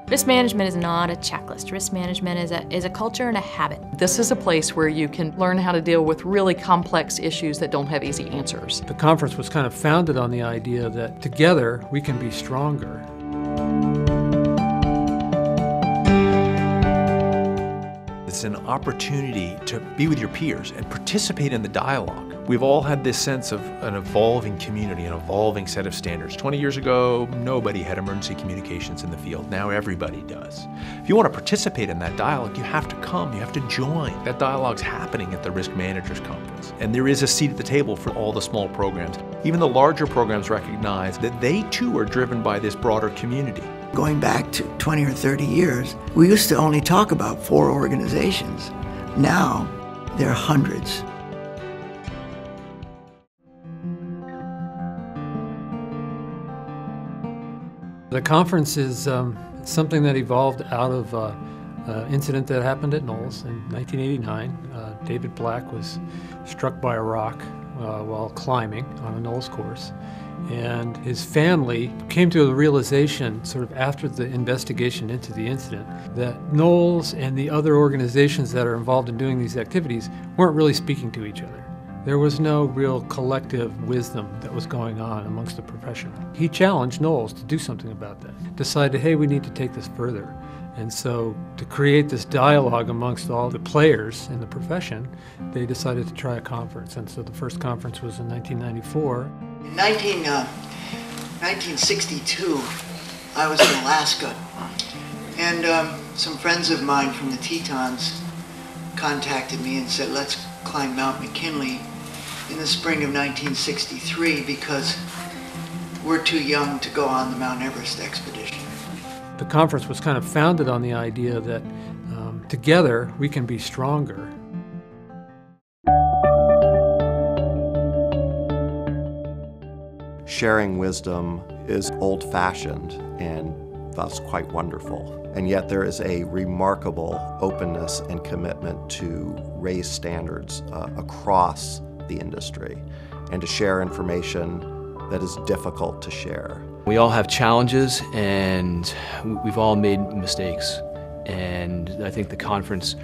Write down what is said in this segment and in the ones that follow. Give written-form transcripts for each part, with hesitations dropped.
Risk management is not a checklist. Risk management is a culture and a habit. This is a place where you can learn how to deal with really complex issues that don't have easy answers. The conference was kind of founded on the idea that together we can be stronger. It's an opportunity to be with your peers and participate in the dialogue. We've all had this sense of an evolving community, an evolving set of standards. 20 years ago, nobody had emergency communications in the field. Now everybody does. If you want to participate in that dialogue, you have to come, you have to join. That dialogue's happening at the Risk Managers Conference. And there is a seat at the table for all the small programs. Even the larger programs recognize that they too are driven by this broader community. Going back to 20 or 30 years, we used to only talk about 4 organizations. Now, there are hundreds. The conference is something that evolved out of an incident that happened at NOLS in 1989. David Black was struck by a rock while climbing on a NOLS course. And his family came to the realization, sort of after the investigation into the incident, that NOLS and the other organizations that are involved in doing these activities weren't really speaking to each other. There was no real collective wisdom that was going on amongst the profession. He challenged NOLS to do something about that, decided, hey, we need to take this further. And so to create this dialogue amongst all the players in the profession, they decided to try a conference. And so the first conference was in 1994. In 1962, I was in Alaska, and some friends of mine from the Tetons contacted me and said, let's climb Mount McKinley in the spring of 1963 because we're too young to go on the Mount Everest expedition. The conference was kind of founded on the idea that together we can be stronger. Sharing wisdom is old-fashioned and thus quite wonderful. And yet there is a remarkable openness and commitment to raise standards across the industry and to share information that is difficult to share. We all have challenges and we've all made mistakes. And I think the conference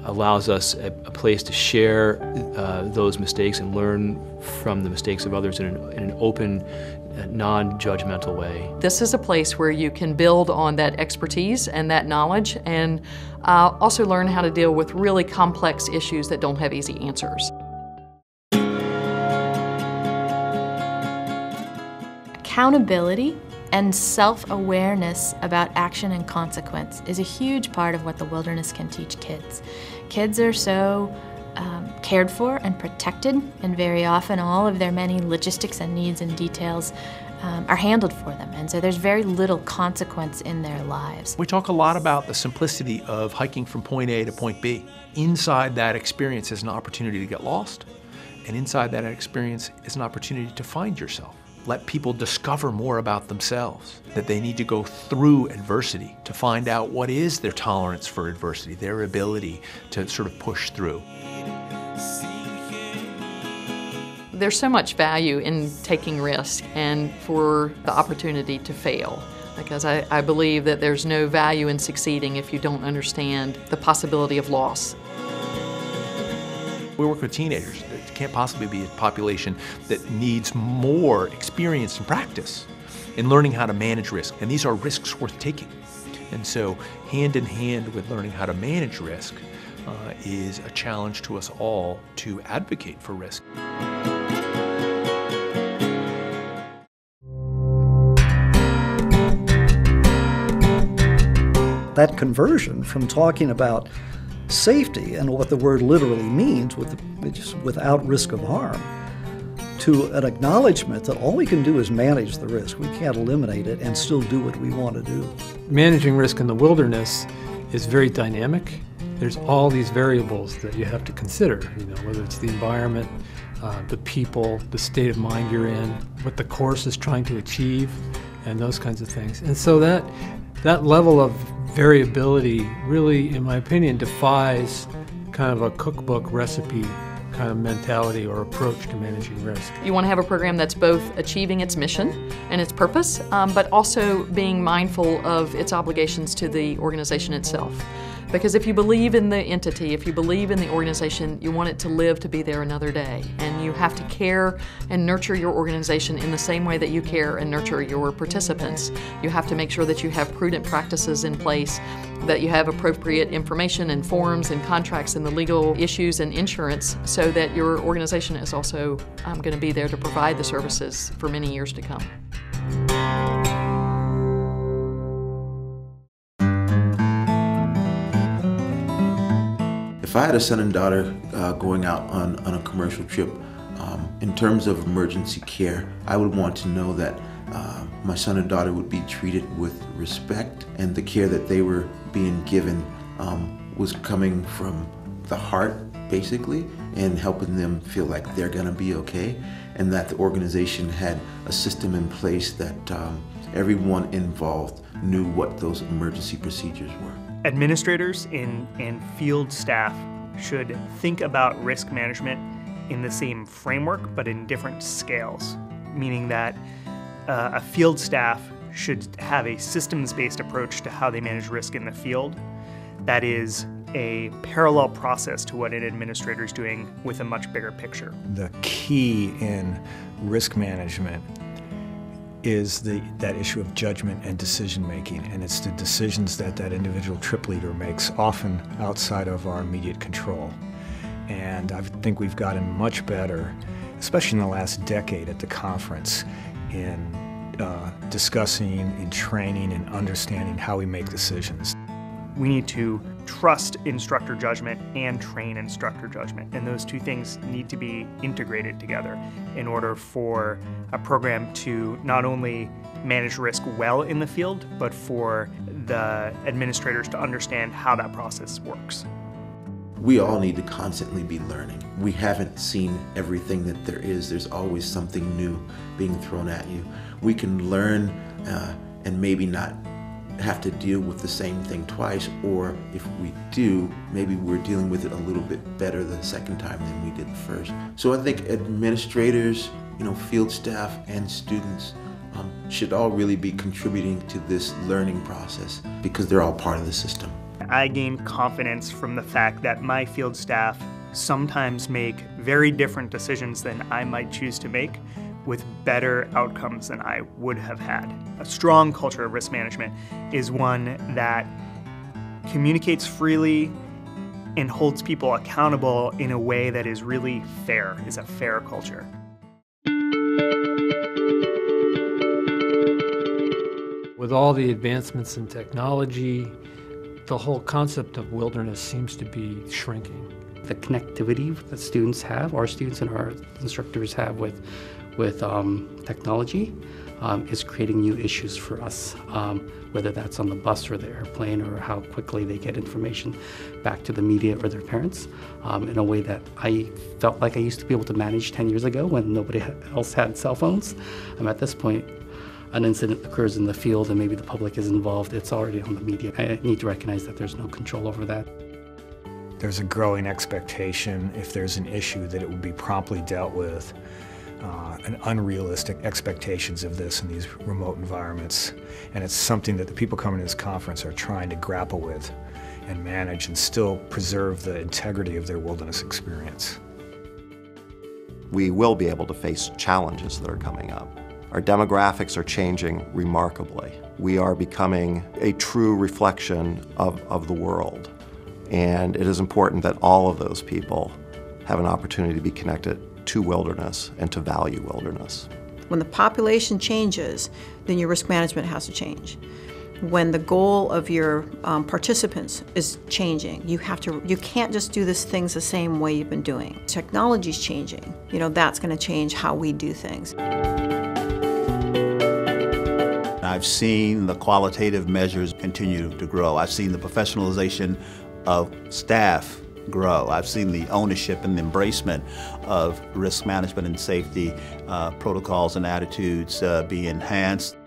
allows us a place to share those mistakes and learn from the mistakes of others in an open, non-judgmental way. This is a place where you can build on that expertise and that knowledge and also learn how to deal with really complex issues that don't have easy answers. Accountability and self-awareness about action and consequence is a huge part of what the wilderness can teach kids. Kids are so cared for and protected, and very often all of their many logistics and needs and details are handled for them, and so there's very little consequence in their lives. We talk a lot about the simplicity of hiking from point A to point B. Inside that experience is an opportunity to get lost, and inside that experience is an opportunity to find yourself. Let people discover more about themselves, that they need to go through adversity to find out what is their tolerance for adversity, their ability to sort of push through. There's so much value in taking risk and for the opportunity to fail, because I believe that there's no value in succeeding if you don't understand the possibility of loss. We work with teenagers. It can't possibly be a population that needs more experience and practice in learning how to manage risk. And these are risks worth taking. And so hand in hand with learning how to manage risk is a challenge to us all to advocate for risk. That conversion from talking about safety and what the word literally means, just without risk of harm, to an acknowledgement that all we can do is manage the risk. We can't eliminate it and still do what we want to do. Managing risk in the wilderness is very dynamic. There's all these variables that you have to consider, whether it's the environment, the people, the state of mind you're in, what the course is trying to achieve, and those kinds of things. And so that level of variability really, in my opinion, defies kind of a cookbook recipe kind of mentality or approach to managing risk. You want to have a program that's both achieving its mission and its purpose, but also being mindful of its obligations to the organization itself. Because if you believe in the entity, if you believe in the organization, you want it to live to be there another day. And you have to care and nurture your organization in the same way that you care and nurture your participants. You have to make sure that you have prudent practices in place, that you have appropriate information and forms and contracts and the legal issues and insurance, so that your organization is also going to be there to provide the services for many years to come. If I had a son and daughter going out on a commercial trip, in terms of emergency care, I would want to know that my son and daughter would be treated with respect, and the care that they were being given was coming from the heart, basically, and helping them feel like they're gonna be okay, and that the organization had a system in place that everyone involved knew what those emergency procedures were. Administrators and field staff should think about risk management in the same framework but in different scales, meaning that a field staff should have a systems-based approach to how they manage risk in the field that is a parallel process to what an administrator is doing with a much bigger picture. The key in risk management is that issue of judgment and decision making, and it's the decisions that individual trip leader makes, often outside of our immediate control. And I think we've gotten much better, especially in the last decade at the conference, in discussing, in training, and understanding how we make decisions. We need to trust instructor judgment and train instructor judgment, and those two things need to be integrated together in order for a program to not only manage risk well in the field, but for the administrators to understand how that process works. We all need to constantly be learning. We haven't seen everything that there is. There's always something new being thrown at you. We can learn and maybe not have to deal with the same thing twice, or if we do, maybe we're dealing with it a little bit better the second time than we did the first. So I think administrators, field staff and students should all really be contributing to this learning process because they're all part of the system. I gain confidence from the fact that my field staff sometimes make very different decisions than I might choose to make, with better outcomes than I would have had. A strong culture of risk management is one that communicates freely and holds people accountable in a way that is really fair, is a fair culture. With all the advancements in technology, the whole concept of wilderness seems to be shrinking. The connectivity that students have, our students and our instructors have with technology is creating new issues for us, whether that's on the bus or the airplane, or how quickly they get information back to the media or their parents in a way that I felt like I used to be able to manage 10 years ago when nobody else had cell phones. At this point, an incident occurs in the field and maybe the public is involved, it's already on the media. I need to recognize that there's no control over that. There's a growing expectation, if there's an issue, that it will be promptly dealt with. And unrealistic expectations of this in these remote environments. And it's something that the people coming to this conference are trying to grapple with and manage and still preserve the integrity of their wilderness experience. We will be able to face challenges that are coming up. Our demographics are changing remarkably. We are becoming a true reflection of the world. And it is important that all of those people have an opportunity to be connected to wilderness and to value wilderness. When the population changes, then your risk management has to change. When the goal of your participants is changing, you can't just do these things the same way you've been doing. Technology's changing. That's going to change how we do things. I've seen the qualitative measures continue to grow. I've seen the professionalization of staff grow. I've seen the ownership and the embracement of risk management and safety protocols and attitudes be enhanced.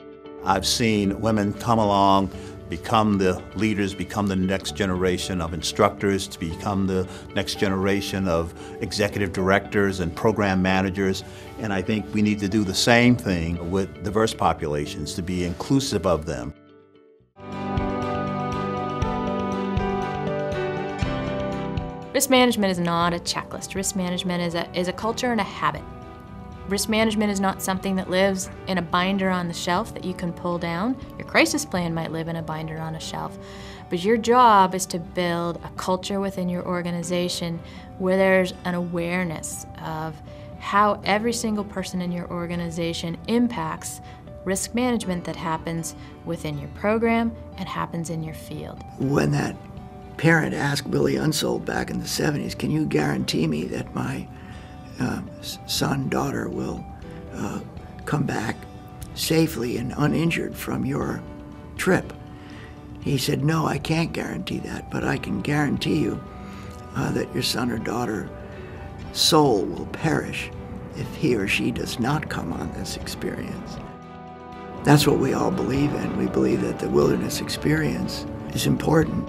I've seen women come along become the leaders, become the next generation of instructors, to become the next generation of executive directors and program managers. And I think we need to do the same thing with diverse populations, to be inclusive of them. Risk management is not a checklist. Risk management is a culture and a habit. Risk management is not something that lives in a binder on the shelf that you can pull down. Your crisis plan might live in a binder on a shelf, but your job is to build a culture within your organization where there's an awareness of how every single person in your organization impacts risk management that happens within your program and happens in your field. When that parent asked Billy Unsold back in the 70s, can you guarantee me that my son, daughter will come back safely and uninjured from your trip? He said, no, I can't guarantee that, but I can guarantee you that your son or daughter's soul will perish if he or she does not come on this experience. That's what we all believe in. We believe that the wilderness experience is important.